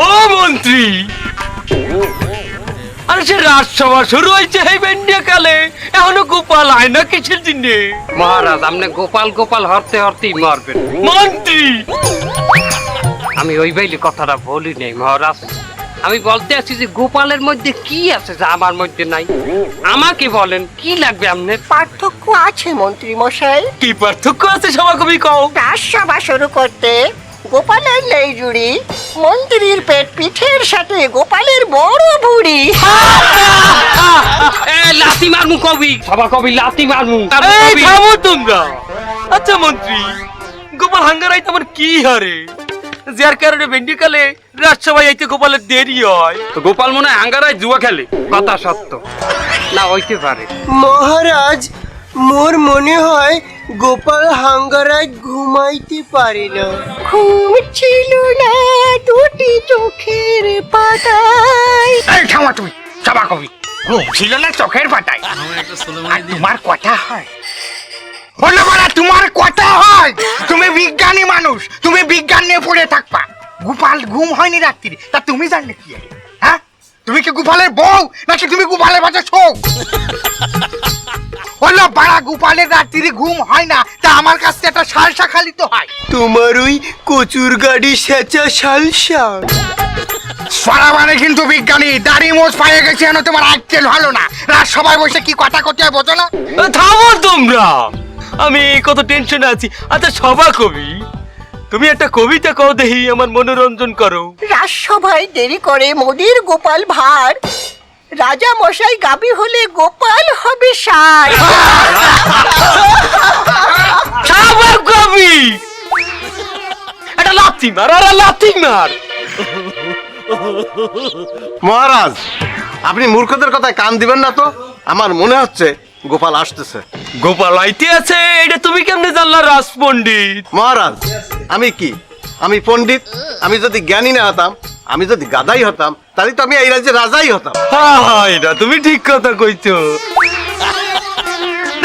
ও মন্ত্রী, আরে সে রাজসভা শুরু হয়েছে এই বেন্ডিয়া কালে, এখনো গোপাল আয় না কিসের দিনে? মহারাজ আপনি গোপাল গোপাল হরতে হরতেই মরবেন। মন্ত্রী, আমি ওই বাইলি কথাটা বলি নাই মহারাজ। আমি বলতে আছি যে গোপালের মধ্যে কি আছে যা আমার মধ্যে নাই। আমাকে বলেন কি লাগবে আপনার? পার্থক্য আছে মন্ত্রী মশাই। কি পার্থক্য আছে সভাকবি কও? রাজসভা শুরু করতে গোপালের নেই জুড়ি, মন্ত্রীর পেট পিঠের সাথে গোপালের বড় ভুড়ি। লাথি মারমু কবি, সভা কবি লাথি মারমু। এই থামো তোমরা। আচ্ছা মন্ত্রী, গোপাল হাঙ্গারাই তোমার কি হারে, যার কারণে বেন্ডি কালে রাজসভায় আইতে গোপালের দেরি হয়? তো গোপাল মনে হয় আঙ্গারায় জুয়া খেলে। কথা সত্য না হইতে পারে। মহারাজ, মোর মনে হয় গোপাল হাঙ্গারায় ঘুমাইতে পারে না। ঘুম ছিল না দুটি চোখের পাতায়। এই থামা তুই, সভা কবি। ঘুম ছিল না চোখের পাতায়, আর তোমার কথা হয়। বলো বলা, তোমার কথা হয়। তুমি বিজ্ঞানী মানুষ, তুমি বিজ্ঞান নিয়ে পড়ে থাকবা। গোপাল ঘুম হয়নি রাত্রি, তা তুমি জানলে কি? হ্যাঁ, তুমি কি গোপালের বউ নাকি তুমি গোপালের বাচ্চা ছৌ? বললো বাড়া, গোপালের রাত্রি ঘুম হয় না, তা আমার কাছ থেকে একটা সালসা খালি তো হয়। তোমার ওই কচুর গাড়ি সেচা শালসা। সারা মানে কিন্তু বিজ্ঞানী, দাড়ি মোজ পায়ে গেছে, এনে তোমার আজকেল ভালো না। রাত সবাই বসে কি কথা করতে হয় বোঝো না? থামো তোমরা, আমি কত টেনশনে আছি। আচ্ছা সভাকবি, তুমি একটা কবিতা কও দেখি, আমার মনোরঞ্জন করো। রাজসভায় দেরি করে মোদির গোপাল ভার, রাজা মশাই গাবি হলে গোপাল হবে সার। সভাকবি, এটা লাথি মার, আরে লাথি মার। মহারাজ, আপনি মূর্খদের কথায় কান দিবেন না তো। আমার মনে হচ্ছে গোপাল আসতেছে। গোপাল আইতে আছে, এটা তুমি কেমনে জানলা রাজ পণ্ডিত? মহারাজ, আমি কি, আমি পণ্ডিত? আমি যদি জ্ঞানী না হতাম, আমি যদি গাদাই হতাম, তাহলে তো আমি এই রাজ্যের রাজাই হতাম। হ্যাঁ, এটা তুমি ঠিক কথা কইছো,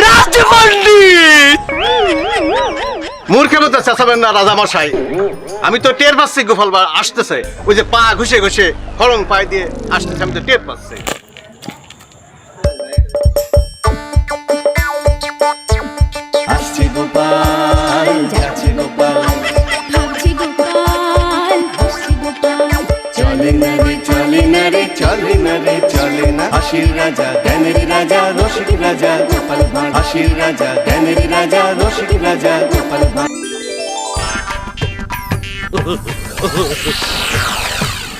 রাজ পণ্ডিত। মূর্খের মতো চেঁচাবেন না রাজা মশাই। আমি তো টের পাচ্ছি গোপাল আসতেছে। ওই যে পা ঘুষে ঘুষে খড়ং পায়ে দিয়ে আসতেছে, আমি তো টের পাচ্ছি। আসছে গোপাল, যাচ্ছে গোপাল, ভাবছি গোপাল, হাসছি গোপাল, চলে না রে চলে না রে চলে না রে চলে না। হাসির রাজা জ্ঞানের রাজা রসিক রাজা গোপাল ভাঁড়। হাসির রাজা জ্ঞানের রাজা রসিক রাজা গোপাল ভাঁড়।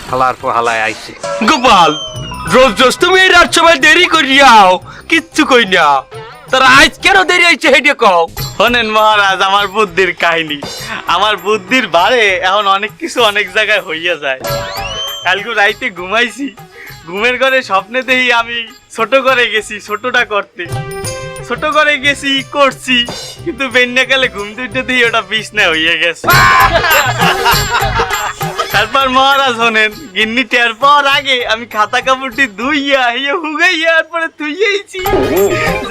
হালার পর হালায় আইছে। গোপাল, রোজ রোজ তুমি এই রাজসভায় দেরি করিয়াও, কিচ্ছু কই না। তারা আজ কেন দেরি হয়েছে হেঁটে কও? শোনেন মহারাজ, আমার বুদ্ধির কাহিনী। আমার বুদ্ধির বারে এখন অনেক কিছু অনেক জায়গায় হইয়া যায়। কালকে রাইতে ঘুমাইছি, ঘুমের ঘরে স্বপ্নে দেখি আমি ছোট করে গেছি, ছোটটা করতে ছোট করে গেছি করছি, কিন্তু বেন্যাকালে ঘুম দুইটা দিয়ে ওটা বিছনা হইয়া গেছে। তারপর মহারাজ হনেন গিন্নি টের পাওয়ার আগে আমি খাতা কাপড়টি ধুইয়া হইয়া হুগাইয়া পরে ধুইয়াইছি,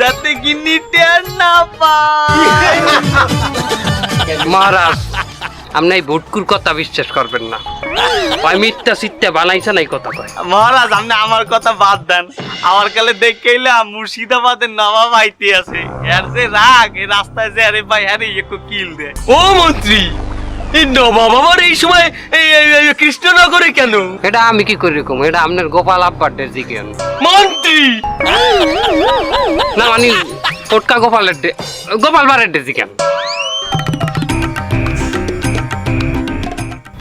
যাতে গিন্নি টের না পায়। মহারাজ, আপনি এই ভুটকুর কথা বিশ্বাস করবেন না। ওই মিথ্যা সিটটা বানাইছে নাই কথা কয়। মহারাজ আপনি আমার কথা বাদ দেন। আমার কালে দেখেইলাম মুর্শিদাবাদের নবাব আইতে আছে, এর যে রাগ, এই রাস্তায় যে আরে ভাই আরে একটু কিল দেয়। ও মন্ত্রী, এই নবাব আবার এই সময় এই কৃষ্ণনগরে কেন? এটা আমি কি করি কম, এটা আপনার গোপাল আব্বার জিজ্ঞেন। মন্ত্রী, না মানে টোটকা গোপালের গোপাল বারের জিজ্ঞেন।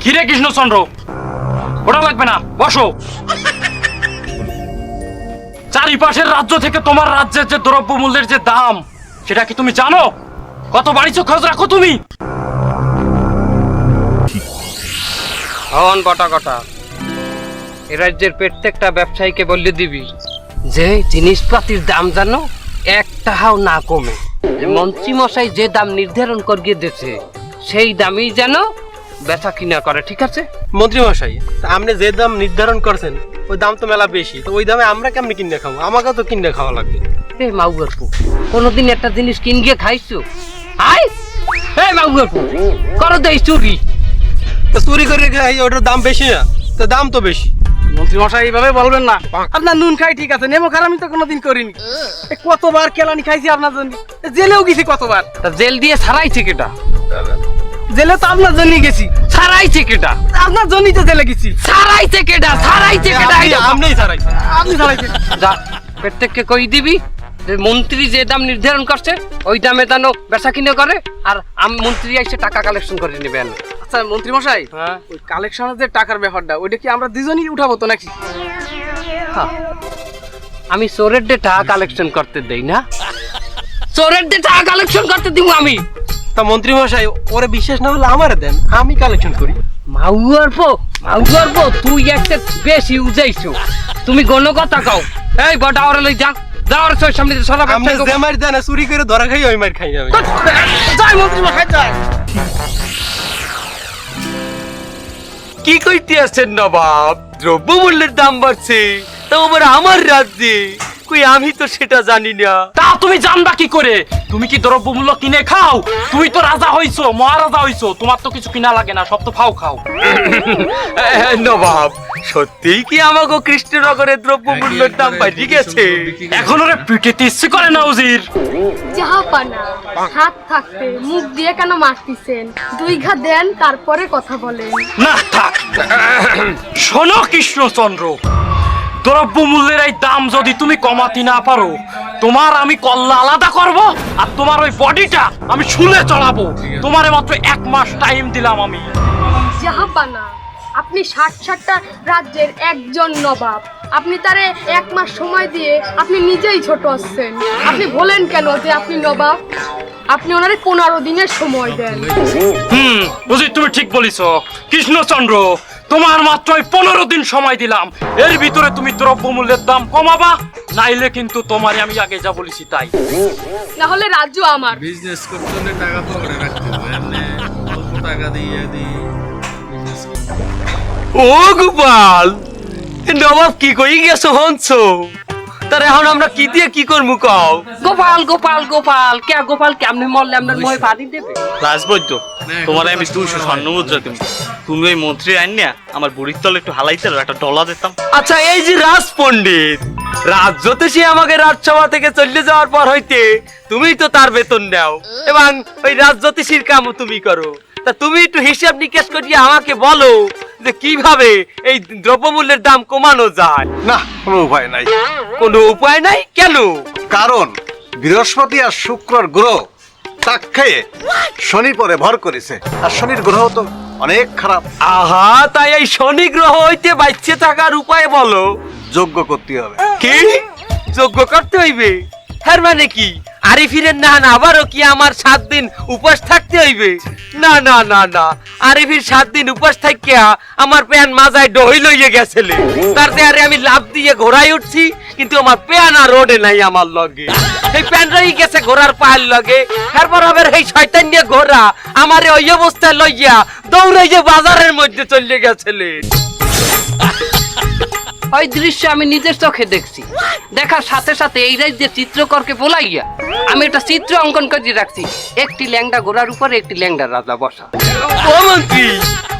কিরে কৃষ্ণচন্দ্র, ওটা লাগবে না, বসো। চারিপাশের রাজ্য থেকে তোমার রাজ্যের যে দ্রব্যমূল্যের যে দাম, সেটা কি তুমি জানো? কত বাড়িছো খোঁজ রাখো তুমি? হন বটা কটা, এ রাজ্যের প্রত্যেকটা ব্যবসায়ীকে বললে দিবি যে জিনিসপাতির দাম জানো এক টাকাও না কমে। যে মন্ত্রী মশাই যে দাম নির্ধারণ করিয়ে দিয়েছে সেই দামই যেন বেচা কিনা করে, ঠিক আছে? মন্ত্রী মশাই, আপনি যে দাম নির্ধারণ করছেন ওই দাম তো মেলা বেশি, তো ওই দামে আমরা কেমনি কিনে খাবো? আমাকেও তো কিনে খাওয়া লাগবে। রে মাউগরপু, কোনোদিন একটা জিনিস কিন গিয়ে খাইছো? আয় হে মাউগরপু, করো দেই চুরি। তো চুরি করে খাই, ওটার দাম বেশি না? তো দাম তো বেশি। মন্ত্রী মশাই এইভাবে বলবেন না। আপনার নুন খাই ঠিক আছে, নেমো খার আমি তো কোনোদিন করিনি। কতবার কেলানি খাইছি আপনার জন্য, জেলেও গেছি কতবার। তা জেল দিয়ে ছাড়াইছে কেটা? জেলে তো আপনার জন্যই গেছি। ছাড়াইছে কেটা? আপনার জন্যই তো জেলে গেছি। ছাড়াইছে কেটা? ছাড়াইছে কেটা? আপনিই ছাড়াইছেন। আপনি ছাড়াইছেন। যা প্রত্যেককে কই দিবি যে মন্ত্রী যে দাম নির্ধারণ করছে ওই দামে যেন বেচা কিনে করে, আর মন্ত্রী এসে টাকা কালেকশন করে নেবেন। আচ্ছা মন্ত্রী মশাই, ওই কালেকশনের যে টাকার ব্যাপারটা ওইটা কি আমরা দুজনই উঠাবো তো নাকি? আমি চোরের দিয়ে টাকা কালেকশন করতে দেই না, চোরের দিয়ে টাকা কালেকশন করতে দিব আমি। তা মন্ত্রী মশাই ওরে বিশ্বাস না হলে আমারে দেন, আমি কালেকশন করি। মাউয়ার পো তুই একটা বেশি উজাইছো, তুমি গণ কথা কও। এই বড় ওরে লই যা, যাওয়ার সামনে সরা আপনি যে মার দেন চুরি করে ধরা খাই ওই মার খাই আমি। জয় মন্ত্রী মশাই জয়। কি কইতে আছেন নবাব? দ্রব্যমূল্যের দাম বাড়ছে, তা আবার আমার রাজ্যে? কই আমি তো সেটা জানি না। তা তুমি জানবা কি করে? তুমি কি দ্রব্যমূল্য কিনে খাও? তুমি তো রাজা হইছো, মহারাজা হইছো, তোমার তো কিছু কিনা লাগে না, সব তো ফাও খাও। নবাব, সত্যিই কি আমাগো কৃষ্ণনগরের দ্রব্যমূল্যের দাম বাড়ি গেছে? এখন ওরে পিটিতে ইচ্ছে করে না উজির। জাহাপানা, হাত থাকতে মুখ দিয়ে কেন মারতেছেন? 2 ঘা দেন, তারপরে কথা বলেন। না থাক, শোনো কৃষ্ণচন্দ্র, দ্রব্যমূল্যের এই দাম যদি তুমি কমাতে না পারো, তোমার আমি কল্লা আলাদা করব, আর তোমার ওই বডিটা আমি শুলে চড়াবো। তোমারে মাত্র 1 মাস টাইম দিলাম আমি। জাহাপানা, আপনি 60-60টা রাজ্যের একজন নবাব, আপনি তারে 1 মাস সময় দিয়ে আপনি নিজেই ছোট হচ্ছেন। আপনি বলেন কেন যে আপনি নবাব? আপনি ওনারে 15 দিনের সময় দেন। বুঝি তুমি ঠিক বলিস কৃষ্ণচন্দ্র, তোমার মাত্র 15 দিন সময় দিলাম, এর ভিতরে তুমি দ্রব্যমূল্যের দাম কমাবা, নাইলে কিন্তু তোমারে আমি আগে যা বলেছি তাই। না হলে রাজ্য আমার। বিজনেস করতে হলে টাকা পকেটে রাখতে হবে, এমনি অল্প টাকা দিয়ে বিজনেস করতে হবে। ও গোপাল, নবাব কি কই গেছো হনছো? তার এখন আমরা কি দিয়ে কি করবো কও? গোপাল গোপাল গোপাল কে গোপাল কেমনে মরলে আপনার মোহে পানি দেবে? রাজবৈদ্য, তোমার আমি 200 স্বর্ণ মুদ্রা দেব, তুমি ওই মন্ত্রী আইন না আমার বুড়ির তলে একটু হালাইতে একটা ডলা দিতাম। আচ্ছা, এই যে রাজ পণ্ডিত, রাজ্যতে আমাকে রাজসভা থেকে চলে যাওয়ার পর হইতে তুমি তো তার বেতন নাও এবং ওই রাজজ্যোতিষীর কামও তুমি করো। তা তুমি একটু হিসাব নিকাশ করিয়ে আমাকে বলো যে কিভাবে এই দ্রব্যমূল্যের দাম কমানো যায়। না, কোনো উপায় নাই। কোনো উপায় নাই কেন? কারণ বৃহস্পতি আর শুক্রর গ্রহ তাক খেয়ে শনির পরে ভর করেছে, আর শনির গ্রহ তো অনেক খারাপ। আহা, তাই এই শনি গ্রহ হইতে বাঁচতে থাকার উপায় বলো। যোগ্য করতে হবে। কি যোগ্য করতে হইবে? তার মানে কি আরিফিরের না আবারও কি আমার 7 দিন উপোস থাকতে হইবে? না না না না, আরিফির 7 দিন উপোস থাকিয়া আমার প্যান মাজায় ডহি লইয়ে গেছিলে, তার আরে আমি লাভ দিয়ে ঘোড়ায় উঠছি, কিন্তু আমার প্যান আর রোডে নাই আমার লগে। এই প্যান রই গেছে ঘোড়ার পায়ের লগে, তারপর আবার এই শয়তান নিয়ে ঘোড়া আমারে ওই অবস্থায় লইয়া দৌড়াইয়ে বাজারের মধ্যে চলে গেছিলে। ওই দৃশ্য আমি নিজের চোখে দেখছি, দেখার সাথে সাথে এই রাজ্যের চিত্রকরকে বলাইয়া আমি একটা চিত্র অঙ্কন করে রাখছি, একটি ল্যাংড়া ঘোড়ার উপরে একটি ল্যাংড়া রাজা বসা। ও মন্ত্রী,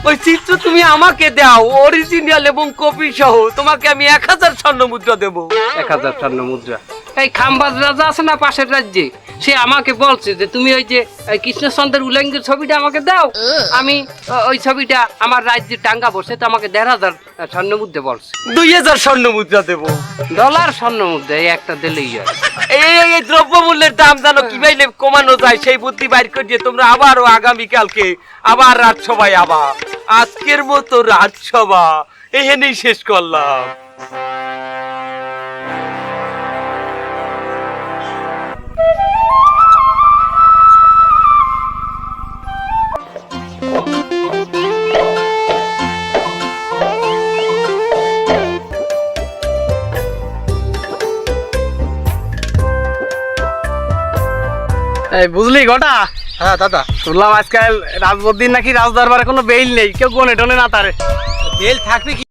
ওই চিত্র তুমি আমাকে দাও, অরিজিনাল এবং কপি সহ, তোমাকে আমি 1000 স্বর্ণ মুদ্রা দেবো। 1000 স্বর্ণ মুদ্রা? এই খাম্বাজ রাজা আছে না পাশের রাজ্যে, সে আমাকে বলছে যে তুমি ওই যে কৃষ্ণচন্দ্রের উল্লেঙ্গের ছবিটা আমাকে দাও, আমি ওই ছবিটা আমার রাজ্যে টাঙ্গা বসে, তো আমাকে 1500 স্বর্ণ মুদ্রা বলছে। 2000 স্বর্ণ মুদ্রা দেবো। ডলার স্বর্ণ মুদ্রা এই একটা দিলেই হয়। এই দ্রব্যমূল্যের দাম জানো কিভাবে কমানো যায় সেই বুদ্ধি বাইর করে দিয়ে তোমরা আবারও আগামীকালকে আবার রাজসভায় আবার। আজকের মতো রাজসভা এখানেই শেষ করলাম। এই বুঝলি গোটা? হ্যাঁ দাদা, শুনলাম আজকাল রাজবদ্দিন নাকি রাজদরবারে কোনো বেইল নেই, কেউ গনে টনে না তারে। বেল থাকবে কি?